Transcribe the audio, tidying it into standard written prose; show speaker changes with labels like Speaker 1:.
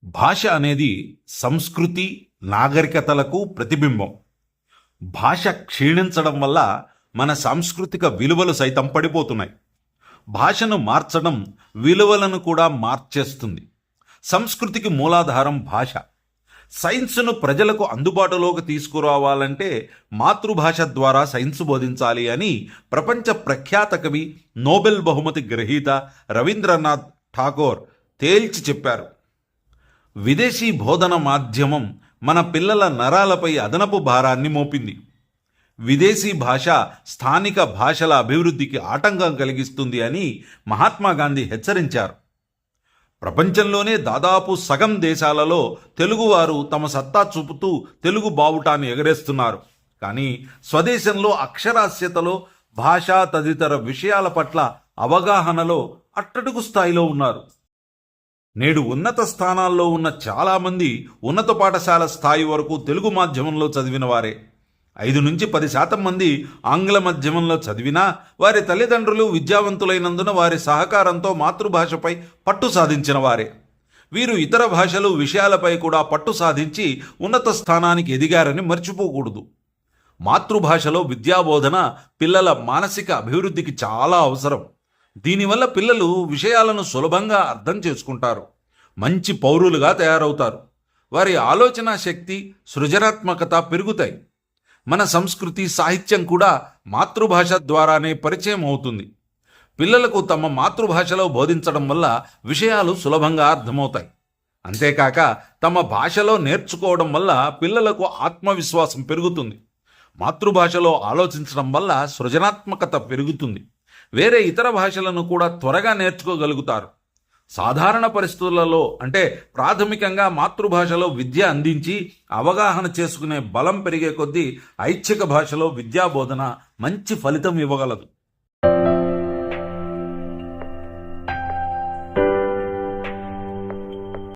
Speaker 1: భాష అనేది సంస్కృతి, నాగరికతలకు ప్రతిబింబం. భాష క్షీణించడం వల్ల మన సాంస్కృతిక విలువలు సైతం పడిపోతున్నాయి. భాషను మార్చడం విలువలను కూడా మార్చేస్తుంది. సంస్కృతికి మూలాధారం భాష. సైన్స్ను ప్రజలకు అందుబాటులోకి తీసుకురావాలంటే మాతృభాష ద్వారా సైన్స్ బోధించాలి అని ప్రపంచ ప్రఖ్యాత కవి, నోబెల్ బహుమతి గ్రహీత రవీంద్రనాథ్ ఠాగూర్ తేల్చి చెప్పారు. విదేశీ బోధన మాధ్యమం మన పిల్లల నరాలపై అదనపు భారాన్ని మోపింది. విదేశీ భాష స్థానిక భాషల అభివృద్ధికి ఆటంకం కలిగిస్తుంది అని మహాత్మా గాంధీ హెచ్చరించారు. ప్రపంచంలోనే దాదాపు సగం దేశాలలో తెలుగువారు తమ సత్తా చూపుతూ తెలుగు బావుటాన్ని ఎగరేస్తున్నారు. కానీ స్వదేశంలో అక్షరాస్యతలో, భాష తదితర విషయాల పట్ల అవగాహనలో అట్టడుగు స్థాయిలో ఉన్నారు. నేడు ఉన్నత స్థానాల్లో ఉన్న చాలామంది ఉన్నత పాఠశాల స్థాయి వరకు తెలుగు మాధ్యమంలో చదివిన వారే. 5-10% మంది ఆంగ్ల మాధ్యమంలో చదివినా వారి తల్లిదండ్రులు విద్యావంతులైనందున వారి సహకారంతో మాతృభాషపై పట్టు సాధించిన వారే. వీరు ఇతర భాషలు, విషయాలపై కూడా పట్టు సాధించి ఉన్నత స్థానానికి ఎదిగారని మర్చిపోకూడదు. మాతృభాషలో విద్యాబోధన పిల్లల మానసిక అభివృద్ధికి చాలా అవసరం. దీనివల్ల పిల్లలు విషయాలను సులభంగా అర్థం చేసుకుంటారు, మంచి పౌరులుగా తయారవుతారు. వారి ఆలోచన శక్తి, సృజనాత్మకత పెరుగుతాయి. మన సంస్కృతి, సాహిత్యం కూడా మాతృభాష ద్వారానే పరిచయం అవుతుంది. పిల్లలకు తమ మాతృభాషలో బోధించడం వల్ల విషయాలు సులభంగా అర్థమవుతాయి. అంతేకాక తమ భాషలో నేర్చుకోవడం వల్ల పిల్లలకు ఆత్మవిశ్వాసం పెరుగుతుంది. మాతృభాషలో ఆలోచించడం వల్ల సృజనాత్మకత పెరుగుతుంది. వేరే ఇతర భాషలను కూడా త్వరగా నేర్చుకోగలుగుతారు. సాధారణ పరిస్థితులలో అంటే ప్రాథమికంగా మాతృభాషలో విద్య అందించి అవగాహన చేసుకునే బలం పెరిగే కొద్దీ ఐచ్ఛిక భాషలో విద్యాబోధన మంచి ఫలితం ఇవ్వగలదు.